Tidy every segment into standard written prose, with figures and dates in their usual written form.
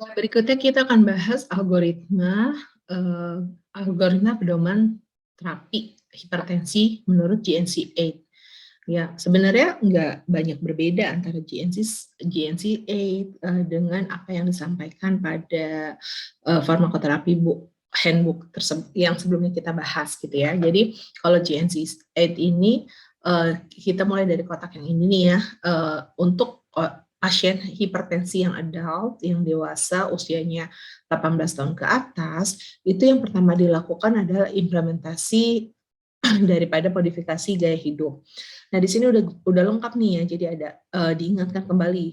Berikutnya kita akan bahas algoritma pedoman terapi hipertensi menurut GNC8. Ya, sebenarnya nggak banyak berbeda antara GNC8 dengan apa yang disampaikan pada farmakoterapi handbook tersebut yang sebelumnya kita bahas gitu ya. Jadi kalau GNC8 ini kita mulai dari kotak yang ini nih ya, untuk pasien hipertensi yang adult, yang dewasa, usianya 18 tahun ke atas, itu yang pertama dilakukan adalah implementasi daripada modifikasi gaya hidup. Nah, di sini udah lengkap nih ya. Jadi ada diingatkan kembali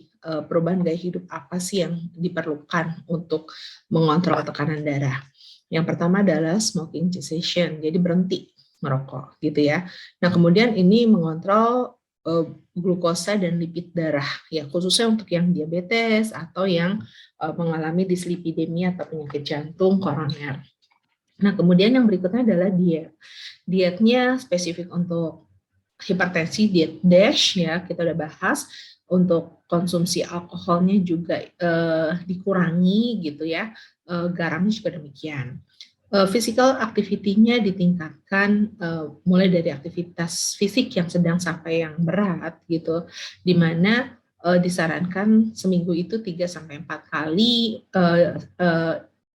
perubahan gaya hidup apa sih yang diperlukan untuk mengontrol tekanan darah. Yang pertama adalah smoking cessation, jadi berhenti merokok gitu ya. Nah, kemudian ini mengontrol glukosa dan lipid darah ya, khususnya untuk yang diabetes atau yang mengalami dislipidemia atau penyakit jantung koroner. Nah, kemudian yang berikutnya adalah diet. Dietnya spesifik untuk hipertensi, diet DASH ya, kita udah bahas. Untuk konsumsi alkoholnya juga dikurangi gitu ya, garamnya juga demikian. Physical activity-nya ditingkatkan mulai dari aktivitas fisik yang sedang sampai yang berat gitu, di mana disarankan seminggu itu 3-4 kali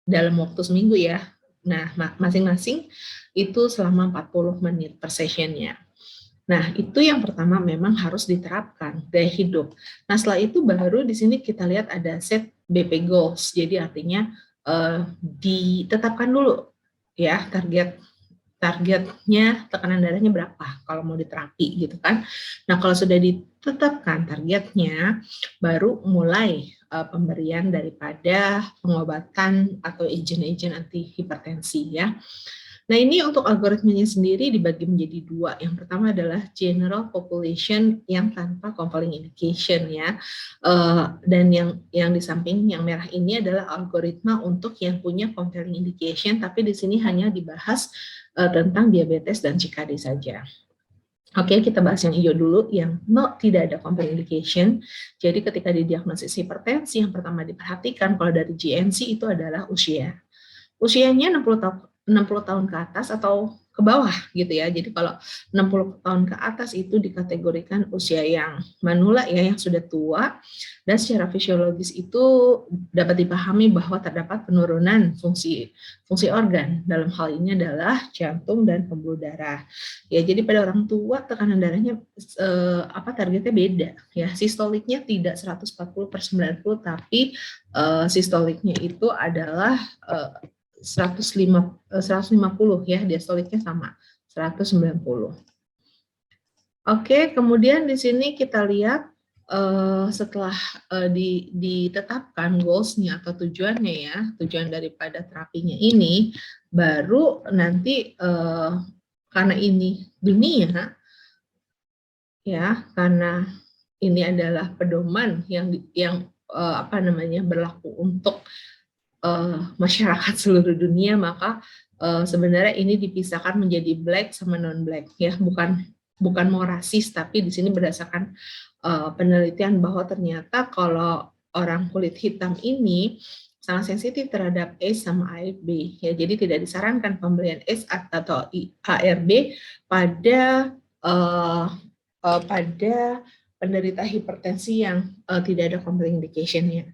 dalam waktu seminggu ya. Nah, masing-masing itu selama 40 menit per sessionnya. Nah, itu yang pertama memang harus diterapkan, gaya hidup. Nah, setelah itu baru di sini kita lihat ada set BP goals. Jadi artinya ditetapkan dulu ya targetnya, tekanan darahnya berapa kalau mau diterapi gitu kan. Nah, kalau sudah ditetapkan targetnya, baru mulai pemberian daripada pengobatan atau agent-agent anti hipertensi ya. Nah, ini untuk algoritmanya sendiri dibagi menjadi dua. Yang pertama adalah general population yang tanpa compelling indication ya. Dan yang di samping yang merah ini adalah algoritma untuk yang punya compelling indication, tapi di sini hanya dibahas tentang diabetes dan CKD saja. Oke, kita bahas yang hijau dulu, yang tidak ada compelling indication. Jadi ketika didiagnosis hipertensi, yang pertama diperhatikan kalau dari GNC itu adalah usia. Usianya 60 tahun ke atas atau ke bawah gitu ya. Jadi kalau 60 tahun ke atas itu dikategorikan usia yang manula ya, yang sudah tua, dan secara fisiologis itu dapat dipahami bahwa terdapat penurunan fungsi organ. Dalam hal ini adalah jantung dan pembuluh darah. Ya, jadi pada orang tua tekanan darahnya targetnya beda ya. Sistoliknya tidak 140/90, tapi sistoliknya itu adalah 150 ya, diastoliknya sama 190. Oke, kemudian di sini kita lihat setelah ditetapkan goals-nya atau tujuannya ya, tujuan daripada terapinya ini, baru nanti karena ini dunia ya, karena ini adalah pedoman yang berlaku untuk masyarakat seluruh dunia, maka sebenarnya ini dipisahkan menjadi black sama non black ya, bukan mau rasis, tapi di sini berdasarkan penelitian bahwa ternyata kalau orang kulit hitam ini sangat sensitif terhadap ACE sama ARB ya, jadi tidak disarankan pemberian ACE atau ARB pada penderita hipertensi yang tidak ada compelling indication-nya.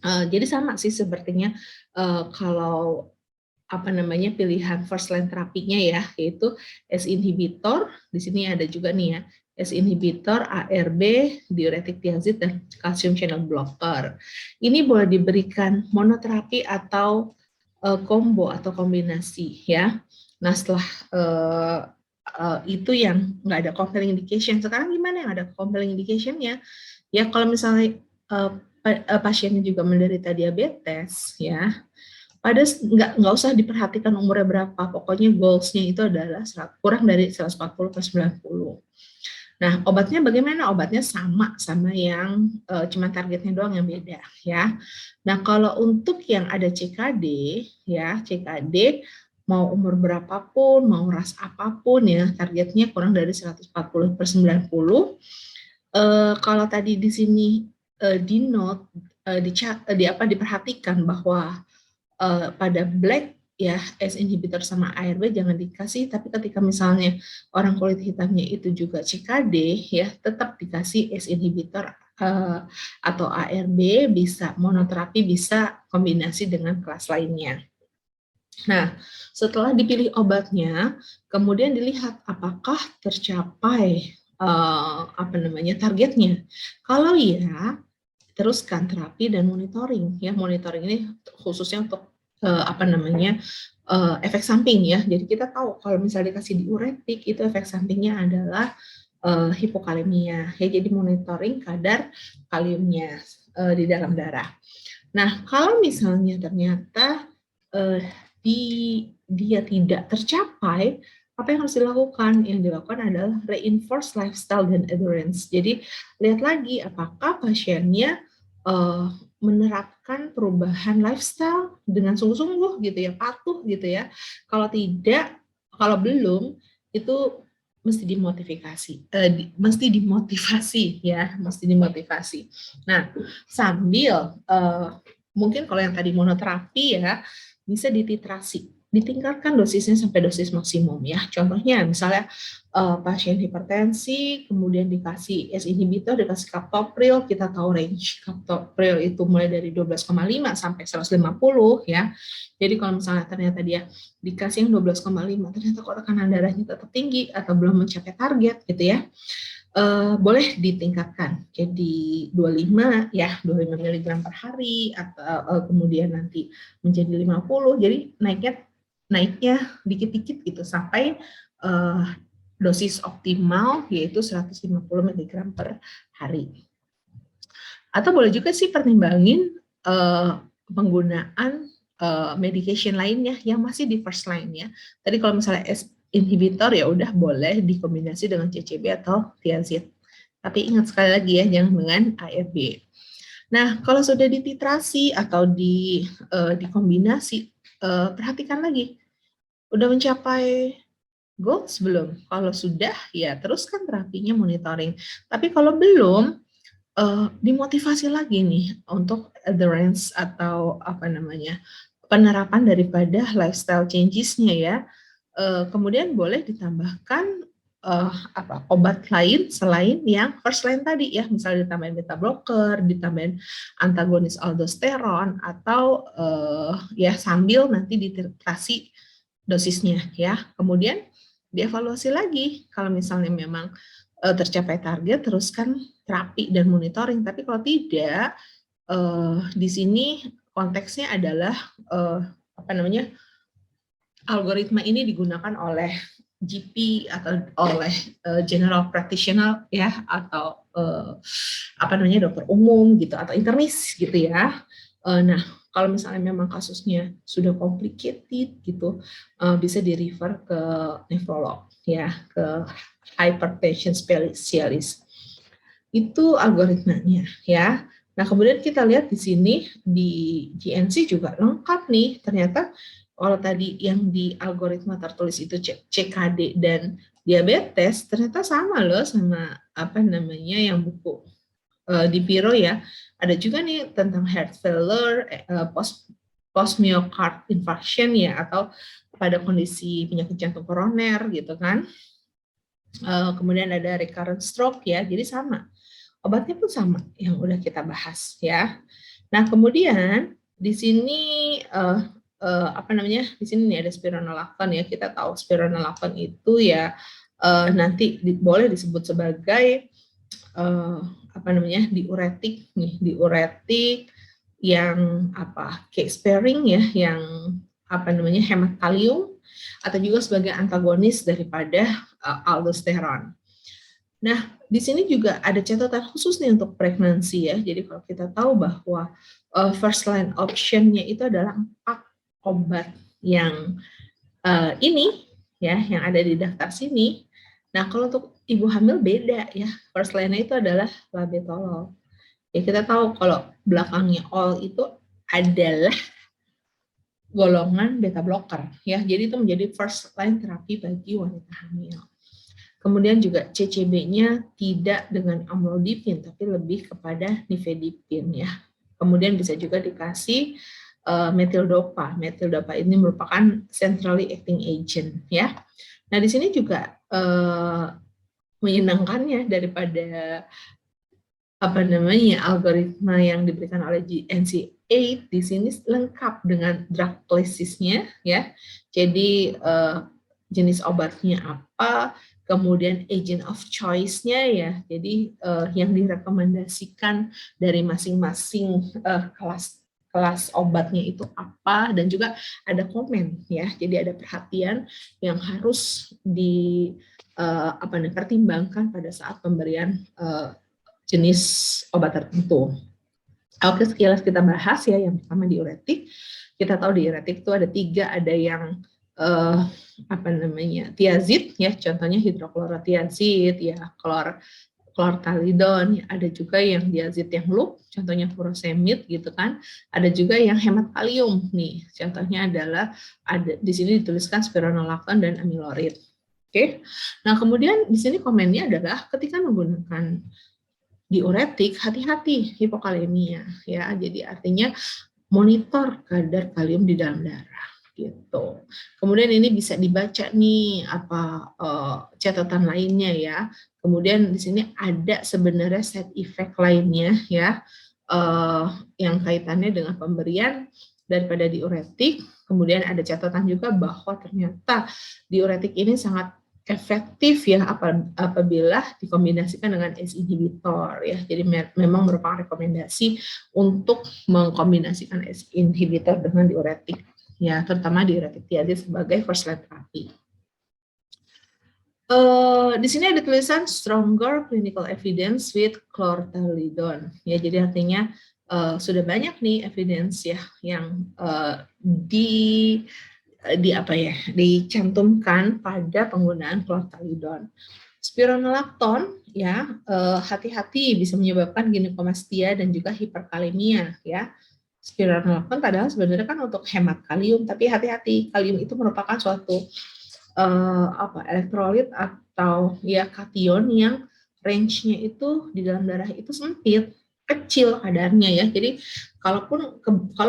Jadi sama sih sepertinya kalau pilihan first line terapinya ya, yaitu ACE inhibitor. Di sini ada juga nih ya, ACE inhibitor, ARB, diuretik thiazide, dan calcium channel blocker. Ini boleh diberikan monoterapi atau combo atau kombinasi ya. Nah, setelah itu yang nggak ada compelling indication. Sekarang gimana yang ada compelling indication-nya? Ya kalau misalnya pasiennya juga menderita diabetes ya, pada nggak usah diperhatikan umurnya berapa, pokoknya goals-nya itu adalah kurang dari 140/90. Nah, obatnya bagaimana? Obatnya sama yang cuma targetnya doang yang beda ya. Nah, kalau untuk yang ada CKD ya, CKD mau umur berapapun, mau ras apapun ya, targetnya kurang dari 140/90. Kalau tadi di sini di note diperhatikan bahwa pada black ya ACE inhibitor sama ARB jangan dikasih, tapi ketika misalnya orang kulit hitamnya itu juga CKD ya tetap dikasih ACE inhibitor atau ARB, bisa monoterapi, bisa kombinasi dengan kelas lainnya. Nah, setelah dipilih obatnya, kemudian dilihat apakah tercapai targetnya. Kalau iya, teruskan terapi dan monitoring ya. Monitoring ini khususnya untuk efek samping ya. Jadi kita tahu kalau misalnya dikasih diuretik itu efek sampingnya adalah hipokalemia ya. Jadi monitoring kadar kaliumnya di dalam darah. Nah, kalau misalnya ternyata dia tidak tercapai, apa yang harus dilakukan? Yang dilakukan adalah reinforce lifestyle dan adherence. Jadi lihat lagi apakah pasiennya menerapkan perubahan lifestyle dengan sungguh-sungguh gitu ya, patuh gitu ya. Kalau tidak, kalau belum, itu mesti dimotivasi ya, mesti dimotivasi. Nah, sambil mungkin kalau yang tadi monoterapi ya, bisa dititrasi, ditingkatkan dosisnya sampai dosis maksimum ya. Contohnya misalnya pasien hipertensi, kemudian dikasih ACE inhibitor, dikasih captopril, kita tahu range captopril itu mulai dari 12,5 sampai 150 ya. Jadi kalau misalnya ternyata dia dikasih yang 12,5, ternyata kok tekanan darahnya tetap tinggi atau belum mencapai target gitu ya, boleh ditingkatkan jadi 25 ya, 25 mg per hari atau kemudian nanti menjadi 50. Jadi naiknya dikit-dikit gitu sampai dosis optimal yaitu 150 mg per hari. Atau boleh juga sih pertimbangin penggunaan medication lainnya yang masih di first line ya. Tadi kalau misalnya inhibitor ya udah boleh dikombinasi dengan CCB atau thiazid. Tapi ingat sekali lagi ya, jangan dengan ARB. Nah, kalau sudah dititrasi atau dikombinasi, perhatikan lagi, udah mencapai goals belum? Kalau sudah, ya teruskan terapinya, monitoring. Tapi kalau belum, dimotivasi lagi nih untuk adherence atau penerapan daripada lifestyle changes-nya ya. Kemudian boleh ditambahkan obat lain selain yang first line tadi ya, misalnya ditambahin beta blocker, ditambahin antagonis aldosteron, atau ya sambil nanti dititrasi dosisnya ya. Kemudian dievaluasi lagi kalau misalnya memang tercapai target, teruskan terapi dan monitoring. Tapi kalau tidak, di sini konteksnya adalah algoritma ini digunakan oleh GP atau oleh general practitioner ya, atau dokter umum gitu, atau internis gitu ya. Nah, kalau misalnya memang kasusnya sudah complicated gitu, bisa di-refer ke nefrolog ya, ke hypertension specialist. Itu algoritmanya ya. Nah, kemudian kita lihat di sini di GNC juga lengkap nih. Ternyata kalau tadi yang di algoritma tertulis itu CKD dan diabetes, ternyata sama loh sama yang buku di Piro ya. Ada juga nih tentang heart failure, post myocard infarction ya, atau pada kondisi penyakit jantung koroner gitu kan. Kemudian ada recurrent stroke ya, jadi sama. Obatnya pun sama yang udah kita bahas ya. Nah, kemudian di sini di sini nih ada spironolactone ya. Kita tahu spironolactone itu ya nanti boleh disebut sebagai diuretik nih, diuretik yang cake sparing ya, yang hemat kalium, atau juga sebagai antagonis daripada aldosteron. Nah, di sini juga ada catatan khusus nih untuk pregnancy ya. Jadi kalau kita tahu bahwa first line option-nya itu adalah 4 obat yang ini ya, yang ada di daftar sini. Nah, kalau untuk ibu hamil beda ya. First line-nya itu adalah labetalol. Ya, kita tahu kalau belakangnya all itu adalah golongan beta blocker ya. Jadi itu menjadi first line terapi bagi wanita hamil. Kemudian juga CCB-nya tidak dengan amlodipin, tapi lebih kepada nifedipin ya. Kemudian bisa juga dikasih metildopa. Metildopa ini merupakan centrally acting agent ya. Nah, di sini juga menyenangkannya daripada algoritma yang diberikan oleh NC8 di sini lengkap dengan drug classesnya ya. Jadi jenis obatnya apa, kemudian agent of choice-nya ya. Jadi yang direkomendasikan dari masing-masing kelas obatnya itu apa, dan juga ada komen ya. Jadi ada perhatian yang harus dipertimbangkan pada saat pemberian jenis obat tertentu. Oke, sekilas kita bahas ya. Yang pertama diuretik. Kita tahu diuretik itu ada 3, ada yang tiazid ya, contohnya hidroklorotiazid ya, klortalidon, ada juga yang diazid yang loop, contohnya furosemid gitu kan. Ada juga yang hemat kalium nih, contohnya adalah ada di sini dituliskan spironolactone dan amilorid. Oke. Nah, kemudian di sini komennya adalah ketika menggunakan diuretik, hati-hati hipokalemia ya. Jadi artinya monitor kadar kalium di dalam darah gitu. Kemudian ini bisa dibaca nih catatan lainnya ya. Kemudian di sini ada sebenarnya side effect lainnya ya, yang kaitannya dengan pemberian daripada diuretik. Kemudian ada catatan juga bahwa ternyata diuretik ini sangat efektif ya apabila dikombinasikan dengan ACE inhibitor ya. Jadi memang merupakan rekomendasi untuk mengkombinasikan ACE inhibitor dengan diuretik ya, terutama diuretik tiazid sebagai first line therapy. Di sini ada tulisan stronger clinical evidence with clortalidone ya. Jadi artinya sudah banyak nih evidence ya yang dicantumkan pada penggunaan clortalidone. Spironolactone ya, hati-hati bisa menyebabkan ginekomastia dan juga hiperkalemia ya. Spironolactone padahal sebenarnya kan untuk hemat kalium, tapi hati-hati, kalium itu merupakan suatu elektrolit atau ya kation yang range-nya itu di dalam darah itu sempit, kecil kadarnya ya. Jadi kalau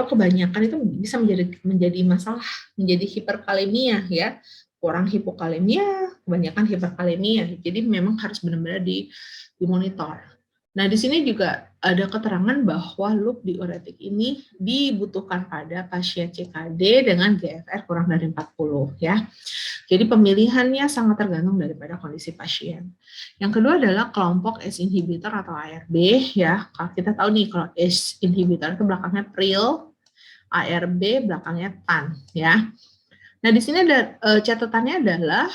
kebanyakan itu bisa menjadi masalah, menjadi hiperkalemia ya, kurang hipokalemia, kebanyakan hiperkalemia. Jadi memang harus benar-benar dimonitor. Nah, di sini juga ada keterangan bahwa loop diuretik ini dibutuhkan pada pasien CKD dengan GFR kurang dari 40 ya. Jadi pemilihannya sangat tergantung daripada kondisi pasien. Yang kedua adalah kelompok ACE inhibitor atau ARB ya. Kalau kita tahu nih kalau ACE inhibitor itu belakangnya pril, ARB belakangnya TAN ya. Nah, di sini ada catatannya adalah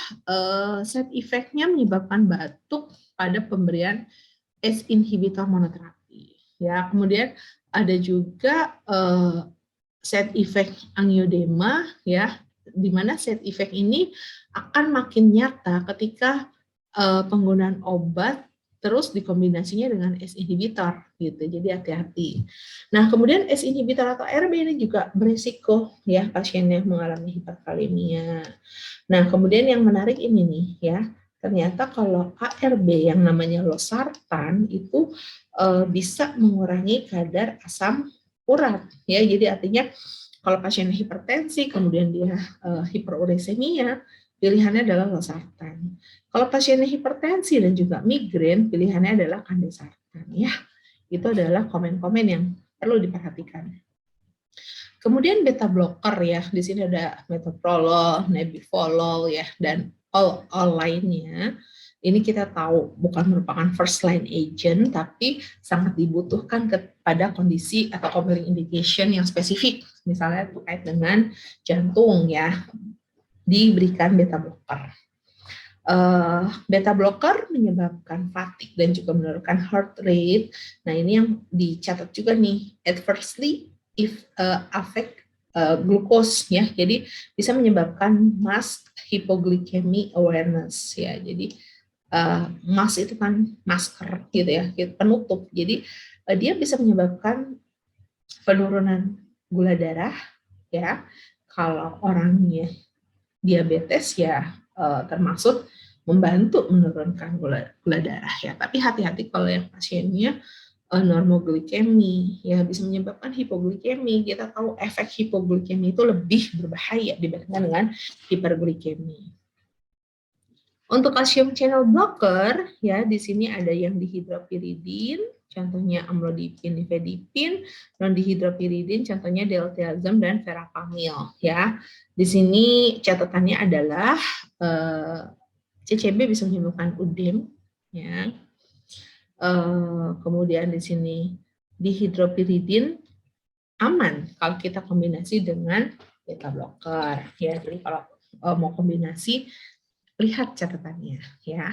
side effect-nya menyebabkan batuk pada pemberian ACE inhibitor monoterapi ya. Kemudian ada juga side effect angioedema ya, di mana side effect ini akan makin nyata ketika penggunaan obat terus dikombinasinya dengan ACE inhibitor gitu. Jadi hati-hati. Nah, kemudian ACE inhibitor atau ARB ini juga berisiko ya pasien yang mengalami hiperkalemia. Nah, kemudian yang menarik ini nih ya, ternyata kalau ARB yang namanya losartan itu bisa mengurangi kadar asam urat ya. Jadi artinya kalau pasiennya hipertensi kemudian dia hiperurisemia, pilihannya adalah losartan. Kalau pasiennya hipertensi dan juga migrain, pilihannya adalah kandesartan ya. Itu adalah komen-komen yang perlu diperhatikan. Kemudian beta blocker ya, di sini ada metoprolol, nebivolol ya, dan all lainnya. Ini kita tahu bukan merupakan first line agent, tapi sangat dibutuhkan kepada kondisi atau compelling indication yang spesifik, misalnya terkait dengan jantung ya, diberikan beta blocker. Beta blocker menyebabkan fatigue dan juga menurunkan heart rate. Nah, ini yang dicatat juga nih, adversely affect glucose ya. Jadi bisa menyebabkan masked hypoglycemic awareness ya. Jadi mask itu kan masker gitu ya, penutup. Jadi dia bisa menyebabkan penurunan gula darah ya. Kalau orangnya diabetes ya termasuk membantu menurunkan gula darah ya. Tapi hati-hati kalau yang pasiennya normoglikemi, ya bisa menyebabkan hipoglikemi. Kita tahu efek hipoglikemi itu lebih berbahaya dibandingkan dengan hiperglikemi. Untuk calcium channel blocker, ya di sini ada yang dihidropiridin, contohnya amlodipin, nifedipin, non dihidropiridin, contohnya deltiazem dan verapamil. Ya, di sini catatannya adalah CCB bisa menyebabkan UDEM, ya. Kemudian di sini dihidropiridin aman kalau kita kombinasi dengan beta blocker, ya. Jadi kalau mau kombinasi, lihat catatannya, ya.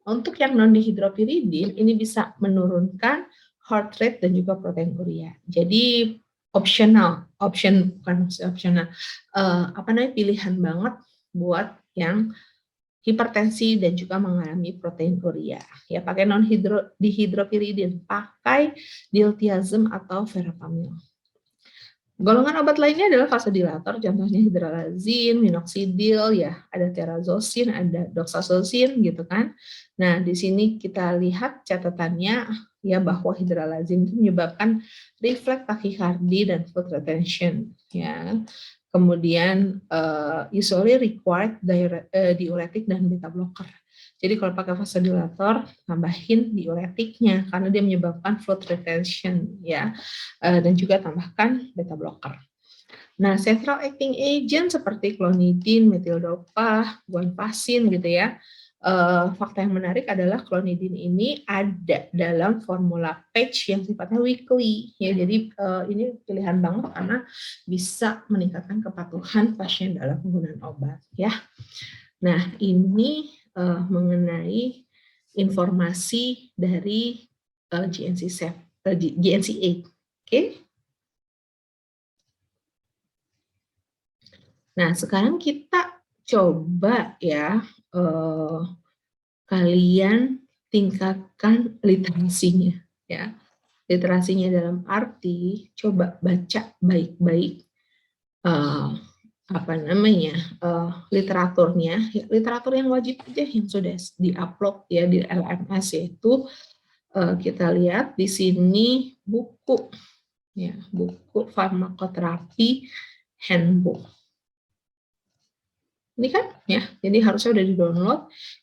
Untuk yang non dihidropiridin ini bisa menurunkan heart rate dan juga proteinuria. Jadi pilihan banget buat yang hipertensi dan juga mengalami proteinuria. Ya, pakai non dihidropiridin, pakai diltiazem atau verapamil. Golongan obat lainnya adalah vasodilator, contohnya hidralazin, minoxidil, ya, ada terazosin, ada doxazosin, gitu kan. Nah, di sini kita lihat catatannya, ya, bahwa hidralazin itu menyebabkan refleks tachycardia dan fluid retention, ya. Kemudian usually required diuretik dan beta blocker. Jadi kalau pakai vasodilator, tambahin diuretiknya karena dia menyebabkan fluid retention, ya, dan juga tambahkan beta blocker. Nah, central acting agent seperti clonidin, metildopa, guanfacin, gitu ya. Fakta yang menarik adalah clonidin ini ada dalam formula patch yang sifatnya weekly, ya. Jadi ini pilihan banget karena bisa meningkatkan kepatuhan pasien dalam penggunaan obat, ya. Nah, ini mengenai informasi dari GNC8. Oke. Nah, sekarang kita coba, ya, kalian tingkatkan literasinya, ya. Literasinya dalam arti coba baca baik-baik literaturnya. Literatur yang wajib aja yang sudah diupload, ya, di LMS, yaitu kita lihat di sini buku, ya, buku farmakoterapi handbook. Ini kan, ya, jadi harusnya udah di-download.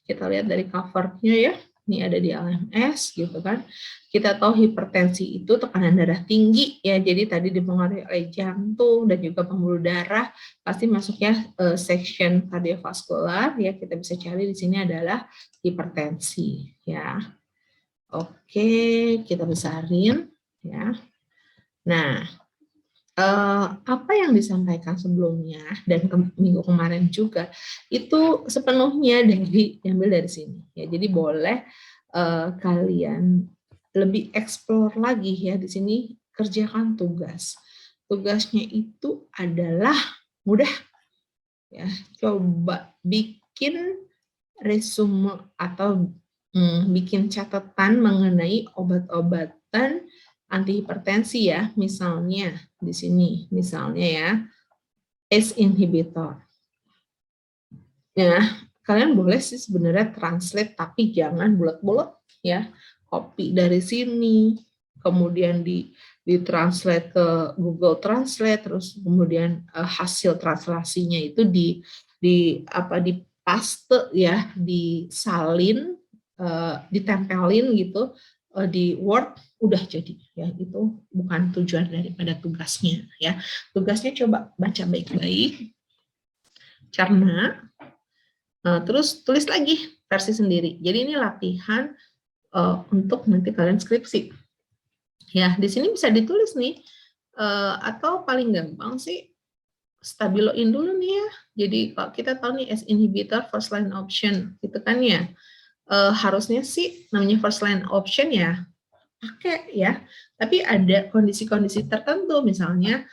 Kita lihat dari covernya, ya. Ini ada di LMS, gitu kan. Kita tahu hipertensi itu tekanan darah tinggi, ya. Jadi tadi dipengaruhi oleh jantung dan juga pembuluh darah, pasti masuknya section kardiovaskular, ya. Kita bisa cari di sini adalah hipertensi, ya. Oke, kita besarin, ya. Nah, apa yang disampaikan sebelumnya dan minggu kemarin juga itu sepenuhnya diambil dari sini, ya. Jadi boleh kalian lebih explore lagi, ya, di sini kerjakan tugas. Tugasnya itu adalah mudah, ya. Coba bikin resume atau bikin catatan mengenai obat-obatan antihipertensi, ya. Misalnya di sini, misalnya, ya, ACE inhibitor. Ya, kalian boleh sih sebenarnya translate, tapi jangan bulat-bulat, ya. Copy dari sini, kemudian ditranslate ke Google Translate, terus kemudian hasil translasinya itu dipaste, ya, disalin, ditempelin gitu di Word, udah jadi, ya. Itu bukan tujuan daripada tugasnya, ya. Tugasnya coba baca baik-baik, cerna, terus tulis lagi versi sendiri. Jadi ini latihan untuk nanti kalian skripsi, ya. Di sini bisa ditulis nih, atau paling gampang sih stabiloin dulu nih, ya. Jadi kalau kita tahu nih ACE inhibitor first line option, gitu kan, ya. Harusnya sih namanya first line option, ya, pakai, ya. Tapi ada kondisi-kondisi tertentu, misalnya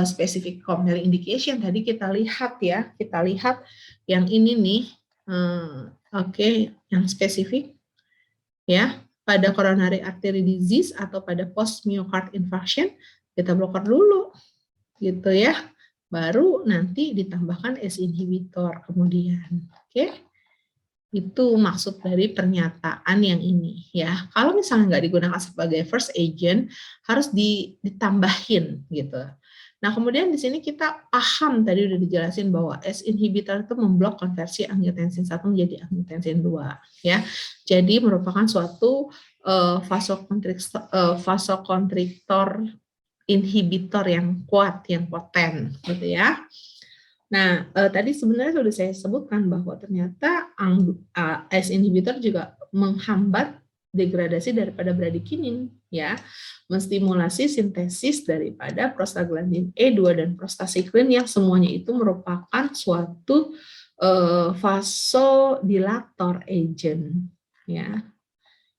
specific compelling indication tadi kita lihat, ya. Kita lihat yang ini nih, oke, yang spesifik, ya, pada coronary artery disease atau pada post myocard infarction, beta blocker dulu, gitu, ya. Baru nanti ditambahkan ACE inhibitor kemudian, oke. Itu maksud dari pernyataan yang ini ya. Kalau misalnya nggak digunakan sebagai first agent, harus ditambahin gitu. Nah, kemudian di sini kita paham tadi udah dijelasin bahwa ACE inhibitor itu memblok konversi angiotensin 1 menjadi angiotensin 2 ya. Jadi merupakan suatu vasokonstriktor inhibitor yang kuat, yang poten gitu ya. Nah, tadi sebenarnya sudah saya sebutkan bahwa ternyata ACE inhibitor juga menghambat degradasi daripada bradikinin, ya, menstimulasi sintesis daripada prostaglandin E2 dan prostasiklin yang semuanya itu merupakan suatu vasodilator agent, ya,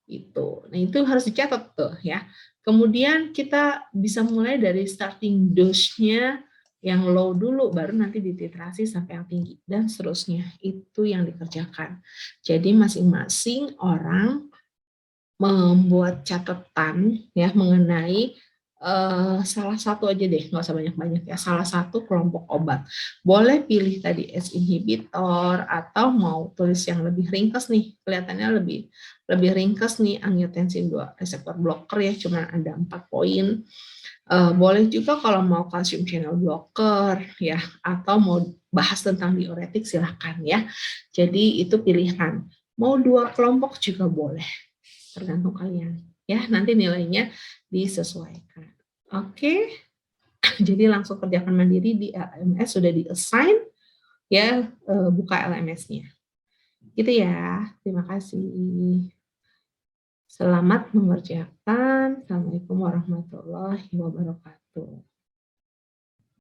itu. Nah, itu harus dicatat tuh, ya. Kemudian kita bisa mulai dari starting dose-nya yang low dulu, baru nanti dititrasi sampai yang tinggi, dan seterusnya. Itu yang dikerjakan. Jadi masing-masing orang membuat catatan ya mengenai salah satu aja deh, nggak usah banyak-banyak ya, salah satu kelompok obat. Boleh pilih tadi ACE inhibitor atau mau tulis yang lebih ringkas nih, kelihatannya lebih ringkas nih angiotensin 2 reseptor blocker ya, cuma ada 4 poin. Boleh juga kalau mau calcium channel blocker ya, atau mau bahas tentang diuretik silahkan ya. Jadi itu pilihan. Mau 2 kelompok juga boleh, tergantung kalian ya, nanti nilainya disesuaikan. Oke, jadi langsung kerjakan mandiri di LMS, sudah di-assign ya, buka LMS-nya. Gitu ya, terima kasih. Selamat mengerjakan. Assalamualaikum warahmatullahi wabarakatuh.